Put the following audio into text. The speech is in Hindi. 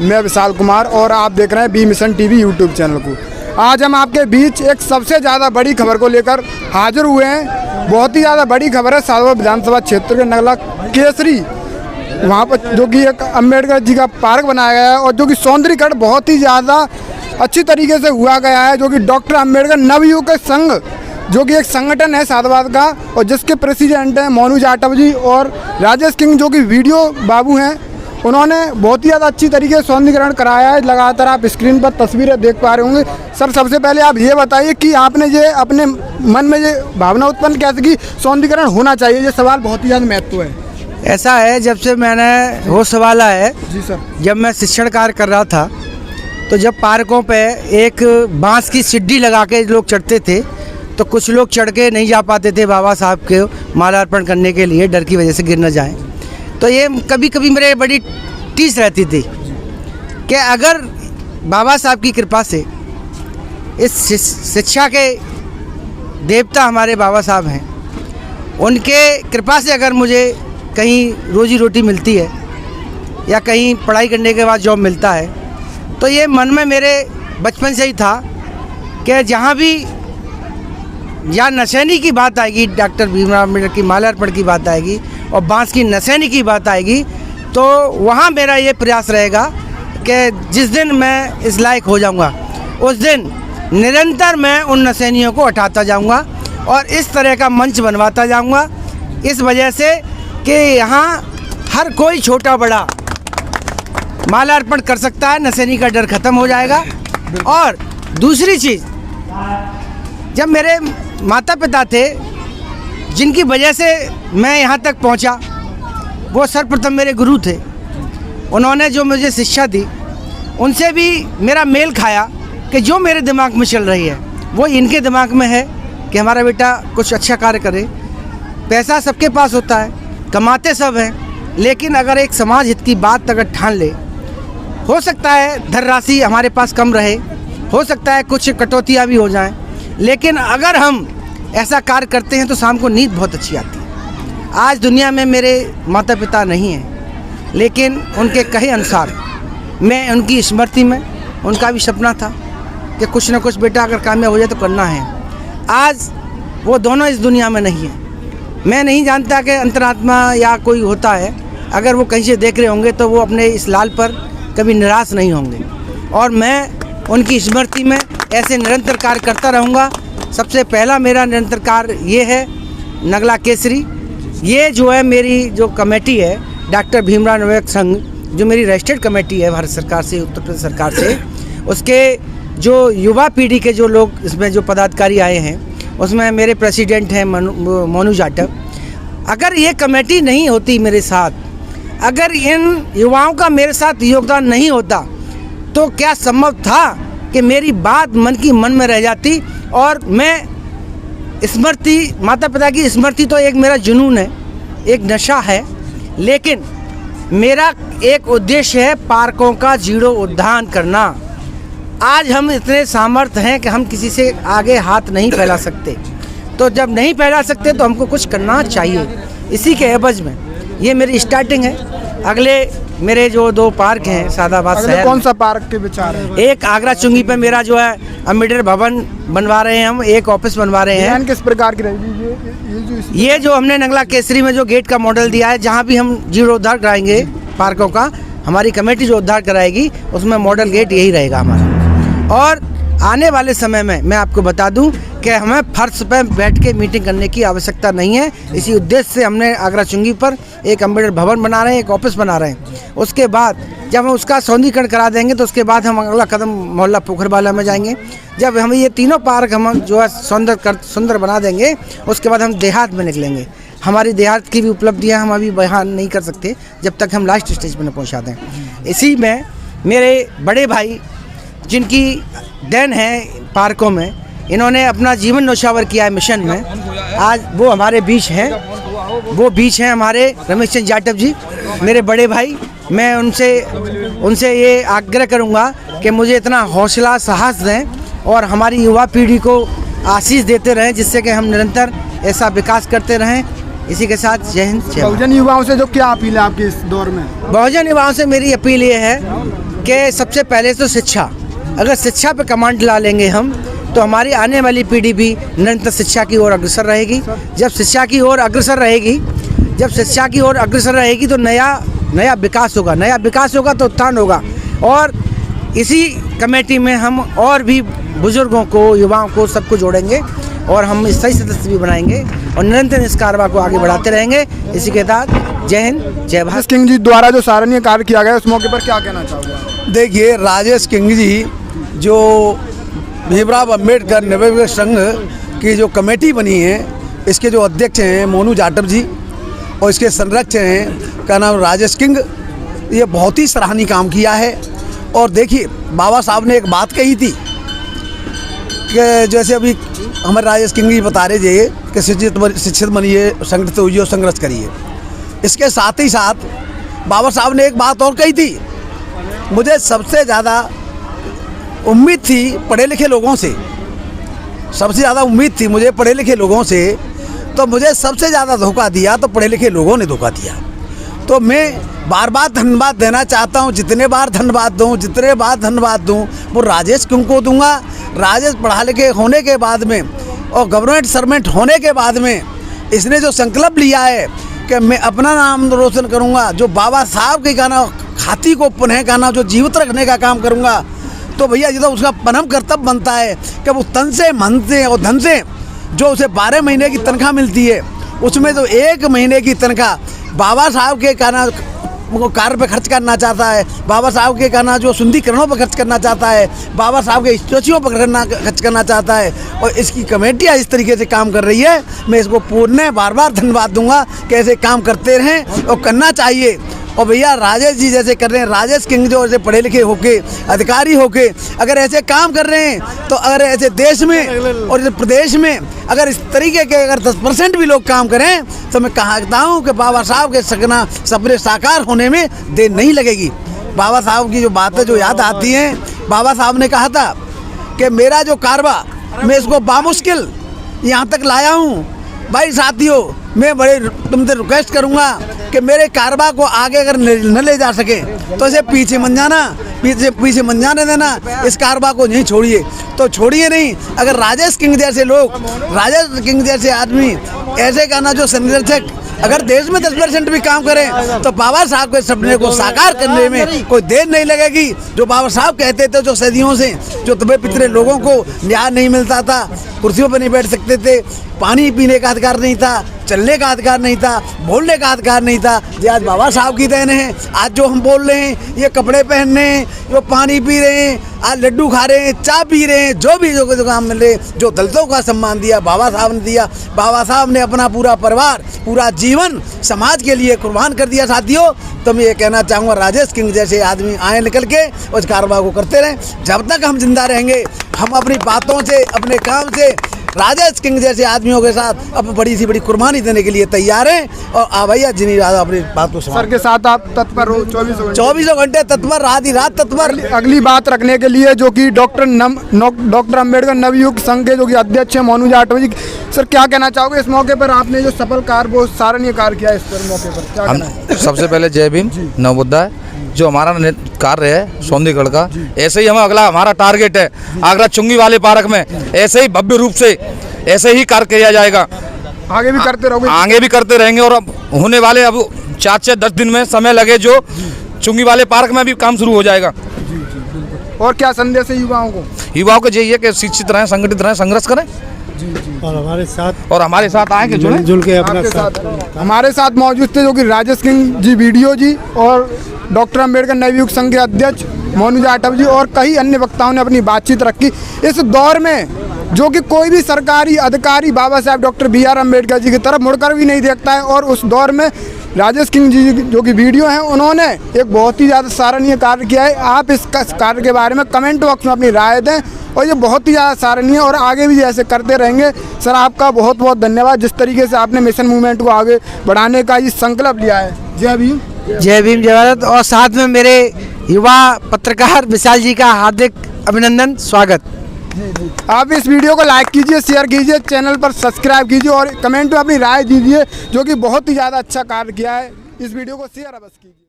मैं विशाल कुमार और आप देख रहे हैं B mission TV YouTube channel को। आज हम आपके बीच एक सबसे ज़्यादा बड़ी खबर को लेकर हाजिर हुए हैं। बहुत ही ज़्यादा बड़ी खबर है। साधुवाद विधानसभा क्षेत्र के नगला केसरी वहाँ पर जो कि एक अम्बेडकर जी का पार्क बनाया गया है और जो कि सौंदर्यीकरण बहुत ही ज़्यादा अच्छी तरीके से हुआ गया है, जो कि डॉक्टर अम्बेडकर नवयुग के संघ जो कि एक संगठन है साधुवाद का और जिसके प्रेसिडेंट हैं मोनू जाटव जी और राजेश किंग जो कि वीडियो बाबू हैं। उन्होंने बहुत ही ज़्यादा अच्छी तरीके से सौंदर्यीकरण कराया है। लगातार आप स्क्रीन पर तस्वीरें देख पा रहे होंगे। सर, सबसे पहले आप ये बताइए कि आपने ये अपने मन में ये भावना उत्पन्न कैसे की सौंदर्यीकरण होना चाहिए? ये सवाल बहुत ही ज़्यादा महत्व है। ऐसा है, जब से मैंने वो सवाल है जी सर, जब जब मैं शिक्षण कार्य कर रहा था तो जब पार्कों पे एक बांस की सीढ़ी लगा के लोग चढ़ते थे तो कुछ लोग चढ़ के नहीं जा पाते थे बाबा साहब के माल्यार्पण करने के लिए, डर की वजह से गिर न जाएं। तो ये कभी कभी मेरे बड़ी टीस रहती थी कि अगर बाबा साहब की कृपा से इस शिक्षा के देवता हमारे बाबा साहब हैं, उनके कृपा से अगर मुझे कहीं रोजी रोटी मिलती है या कहीं पढ़ाई करने के बाद जॉब मिलता है, तो ये मन में मेरे बचपन से ही था कि जहाँ भी या नशैनी की बात आएगी, डॉक्टर भीमराव अम्बेडकर की माल्यार्पण की बात आएगी और बांस की नशैनी की बात आएगी, तो वहाँ मेरा ये प्रयास रहेगा कि जिस दिन मैं इस लायक हो जाऊँगा उस दिन निरंतर मैं उन नशैनियों को हटाता जाऊँगा और इस तरह का मंच बनवाता जाऊँगा। इस वजह से कि यहाँ हर कोई छोटा बड़ा माल्यार्पण कर सकता है, नशैनी का डर खत्म हो जाएगा। और दूसरी चीज़, जब मेरे माता पिता थे जिनकी वजह से मैं यहाँ तक पहुँचा, वो सर्वप्रथम मेरे गुरु थे। उन्होंने जो मुझे शिक्षा दी उनसे भी मेरा मेल खाया कि जो मेरे दिमाग में चल रही है वो इनके दिमाग में है कि हमारा बेटा कुछ अच्छा कार्य करे। पैसा सबके पास होता है, कमाते सब हैं, लेकिन अगर एक समाज हित की बात अगर ठान ले, हो सकता है धनराशि हमारे पास कम रहे, हो सकता है कुछ कटौतियाँ भी हो जाएं, लेकिन अगर हम ऐसा कार्य करते हैं तो शाम को नींद बहुत अच्छी आती है। आज दुनिया में मेरे माता पिता नहीं हैं, लेकिन उनके कहे अनुसार मैं उनकी स्मृति में, उनका भी सपना था कि कुछ ना कुछ बेटा अगर कामयाब हो जाए तो करना है। आज वो दोनों इस दुनिया में नहीं हैं। मैं नहीं जानता कि अंतरात्मा या कोई होता है, अगर वो कहीं से देख रहे होंगे तो वो अपने इस लाल पर कभी निराश नहीं होंगे और मैं उनकी स्मृति में ऐसे निरंतर कार्य करता रहूँगा। सबसे पहला मेरा निरंतर कार्य ये है नगला केसरी। ये जो है मेरी जो कमेटी है डॉक्टर भीमराव अम्बेडकर संघ, जो मेरी रजिस्टर्ड कमेटी है भारत सरकार से, उत्तर प्रदेश सरकार से, उसके जो युवा पीढ़ी के जो लोग इसमें जो पदाधिकारी आए हैं उसमें मेरे प्रेसिडेंट हैं मोनू जाटव। अगर ये कमेटी नहीं होती मेरे साथ, अगर इन युवाओं का मेरे साथ योगदान नहीं होता, तो क्या संभव था कि मेरी बात मन में रह जाती और मैं स्मृति, माता पिता की स्मृति तो एक मेरा जुनून है, एक नशा है, लेकिन मेरा एक उद्देश्य है पार्कों का जीरो उद्धान करना। आज हम इतने सामर्थ्य हैं कि हम किसी से आगे हाथ नहीं फैला सकते, तो जब नहीं फैला सकते तो हमको कुछ करना चाहिए। इसी के एवज में ये मेरी स्टार्टिंग है। अगले मेरे जो 2 पार्क हैं सादाबाद शहर। कौन सा पार्क के विचार है? एक आगरा चुंगी पे मेरा जो है अम्बेडकर भवन बनवा रहे हैं हम, एक ऑफिस बनवा रहे हैं। किस प्रकार की रहेगी ये जो हमने नगला केसरी में जो गेट का मॉडल दिया है, जहाँ भी हम जीरो उद्धार कराएंगे पार्कों का, हमारी कमेटी जो उद्धार कराएगी उसमें मॉडल गेट यही रहेगा हमारा। और आने वाले समय में मैं आपको बता दूं कि हमें फर्श पर बैठ के मीटिंग करने की आवश्यकता नहीं है। इसी उद्देश्य से हमने आगरा चुंगी पर एक अम्बेडकर भवन बना रहे हैं, एक ऑफिस बना रहे हैं। उसके बाद जब हम उसका सौंदर्यीकरण करा देंगे तो उसके बाद हम अगला कदम मोहल्ला पोखरवाला में जाएंगे। जब हम ये तीनों पार्क हम जो है सुंदर बना देंगे, उसके बाद हम देहात में निकलेंगे। हमारी देहात की भी उपलब्धियाँ हम अभी बयान नहीं कर सकते जब तक हम लास्ट स्टेज पर न पहुँचा दें। इसी में मेरे बड़े भाई जिनकी देन है पार्कों में, इन्होंने अपना जीवन न्यौछावर किया है मिशन में, आज वो हमारे बीच हैं। वो बीच हैं हमारे रमेश चंद्र जाटव जी, मेरे बड़े भाई। मैं उनसे ये आग्रह करूँगा कि मुझे इतना हौसला साहस दें और हमारी युवा पीढ़ी को आशीष देते रहें, जिससे कि हम निरंतर ऐसा विकास करते रहें। इसी के साथ जय हिंद। बहुजन युवाओं से जो क्या अपील है आपकी इस दौर में? बहुजन युवाओं से मेरी अपील ये है कि सबसे पहले तो शिक्षा, अगर शिक्षा पे कमांड ला लेंगे हम तो हमारी आने वाली पीढ़ी भी निरंतर शिक्षा की ओर अग्रसर रहेगी। जब शिक्षा की ओर अग्रसर रहेगी तो नया विकास होगा तो उत्थान होगा। और इसी कमेटी में हम और भी बुजुर्गों को, युवाओं को, सबको जोड़ेंगे और हम सही सदस्य भी बनाएंगे और निरंतर इस कारवा को आगे बढ़ाते रहेंगे। इसी के साथ जय हिंद, जय भारत। राजेश किंग जी द्वारा जो सराहनीय कार्य किया गया उस मौके पर क्या कहना चाहोगे? देखिए, राजेश किंग जी जो भीमराव अंबेडकर नवयुग संघ की जो कमेटी बनी है, इसके जो अध्यक्ष हैं मोनू जाटव जी और इसके संरक्षक हैं का नाम राजेश किंग, ये बहुत ही सराहनीय काम किया है। और देखिए, बाबा साहब ने एक बात कही थी कि जैसे अभी हमारे राजेश किंग जी बता रहे थे कि शिक्षित बनिए, संगठित होइए और संघर्ष करिए। इसके साथ ही साथ बाबा साहब ने एक बात और कही थी, मुझे सबसे ज़्यादा उम्मीद थी पढ़े लिखे लोगों से, मुझे पढ़े लिखे लोगों से, तो मुझे सबसे ज़्यादा धोखा दिया तो पढ़े लिखे लोगों ने धोखा दिया। तो मैं बार बार धन्यवाद देना चाहता हूँ, जितने बार धन्यवाद दूँ वो राजेश किंग को दूंगा। राजेश पढ़ा लिखे होने के बाद में और गवर्नमेंट सर्वेंट होने के बाद में इसने जो संकल्प लिया है कि मैं अपना नाम रोशन करूँगा, जो बाबा साहब के गाना खाती को पुनः गाना जो जीवित रखने का काम करूँगा, तो भैया ये तो उसका परम कर्तव्य बनता है कि वो तन से मन से और धन से जो उसे 12 महीने की तनख्वाह मिलती है, उसमें तो 1 महीने की तनख्वाह बाबा साहब के गाना कार्य पर खर्च करना चाहता है, बाबा साहब के गाना जो सुंदरीकरणों पर खर्च करना चाहता है, बाबा साहब के स्टैच्यूओं पर खर्च करना चाहता है। और इसकी कमेटियाँ इस तरीके से काम कर रही है, मैं इसको पूर्ण बार धन्यवाद दूंगा कि ऐसे काम करते रहें और करना चाहिए। और भैया राजेश जी जैसे कर रहे हैं, राजेश किंग जो ऐसे पढ़े लिखे होके, अधिकारी होके अगर ऐसे काम कर रहे हैं, तो अगर ऐसे देश में और इस प्रदेश में अगर इस तरीके के अगर 10% भी लोग काम करें तो मैं कहता हूँ कि बाबा साहब के सपने साकार होने में देर नहीं लगेगी। बाबा साहब की जो बातें जो याद आती हैं, बाबा साहब ने कहा था कि मेरा जो कारवा मैं इसको बामुश्किल यहाँ तक लाया हूँ। भाई साथियों, मैं बड़े तुमसे रिक्वेस्ट करूँगा कि मेरे कारवा को आगे अगर न ले जा सके तो इसे पीछे मन जाने देना, इस कारवा को नहीं छोड़िए। तो छोड़िए नहीं, अगर राजेश किंग जैसे लोग, राजेश किंग जैसे आदमी ऐसे गाना जो संरक्षक अगर देश में 10% भी काम करें तो बाबा साहब के सपने को साकार करने में कोई देर नहीं लगेगी। जो बाबा साहब कहते थे, जो सदियों से जो दबे पितरे लोगों को न्याय नहीं मिलता था, कुर्सियों पर नहीं बैठ सकते थे, पानी पीने का अधिकार नहीं था, चलने का अधिकार नहीं था, बोलने का अधिकार नहीं था, ये आज बाबा साहब की देन है। आज जो हम बोल रहे हैं, ये कपड़े पहन रहे हैं, जो पानी पी रहे हैं, आज लड्डू खा रहे हैं, चाय पी रहे हैं, जो भी जो काम मिले, जो दलितों का सम्मान दिया बाबा साहब ने दिया। बाबा साहब ने अपना पूरा परिवार, पूरा जीवन समाज के लिए कुर्बान कर दिया। साथियों, तो मैं ये कहना चाहूँगा, राजेश किंग जैसे आदमी आए निकल के उस कारवा को करते रहें। जब तक हम जिंदा रहेंगे, हम अपनी बातों से, अपने काम से राजेश किंग जैसे आदमियों के साथ अब बड़ी सी बड़ी कुर्बानी देने के लिए तैयार हैं। और भैया जिन्हीं राजा अपनी बात को सर के साथ आप तत्पर हो 24 घंटे तत्पर, आधी रात तत्पर। अगली बात रखने के लिए जो कि डॉक्टर अंबेडकर नवयुग संघ के जो कि अध्यक्ष हैं मोनू जाटव जी, सर क्या कहना चाहोगे इस मौके पर? आपने जो सफल कार्य, वो सराहनीय कार्य किया इस पर मौके पर क्या कहना? सबसे पहले जय भीम, नवोदय जो हमारा कार्य है सौंदर्यीकरण का, ऐसे ही हमारा टारगेट है आगरा चुंगी वाले पार्क में ऐसे ही भव्य रूप से ऐसे ही कार्य किया जाएगा। आगे भी करते रहोगे? आगे भी करते रहेंगे। और अब होने वाले अब 4 से 10 दिन में समय लगे, जो चुंगी वाले पार्क में भी काम शुरू हो जाएगा। और क्या संदेश है युवाओं को? युवाओं को यही है कि शिक्षित रहें, संगठित रहें, संघर्ष करें और हमारे साथ आए कि जुल के हमारे साथ मौजूद थे जो कि राजेश किंग जी वीडियो जी और डॉक्टर अंबेडकर नवयुग संघ के अध्यक्ष मोनू जाटव जी और कई अन्य वक्ताओं ने अपनी बातचीत रखी। इस दौर में जो कि कोई भी सरकारी अधिकारी बाबा साहब डॉक्टर BR अम्बेडकर जी की तरफ मुड़कर भी नहीं देखता है, और उस दौर में राजेश किंग जी जो कि वीडियो हैं, उन्होंने एक बहुत ही ज़्यादा सराहनीय कार्य किया है। आप इस कार्य के बारे में कमेंट बॉक्स में अपनी राय दें, और ये बहुत ही ज़्यादा सराहनीय और आगे भी ऐसे करते रहेंगे। सर आपका बहुत बहुत धन्यवाद, जिस तरीके से आपने मिशन मूवमेंट को आगे बढ़ाने का ये संकल्प लिया है। जय भीम, जय भीम, जय भारत। और साथ में मेरे युवा पत्रकार विशाल जी का हार्दिक अभिनंदन, स्वागत। आप इस वीडियो को लाइक कीजिए, शेयर कीजिए, चैनल पर सब्सक्राइब कीजिए और कमेंट में अपनी राय दीजिए, जो कि बहुत ही ज़्यादा अच्छा कार्य किया है। इस वीडियो को शेयर अवश्य कीजिए।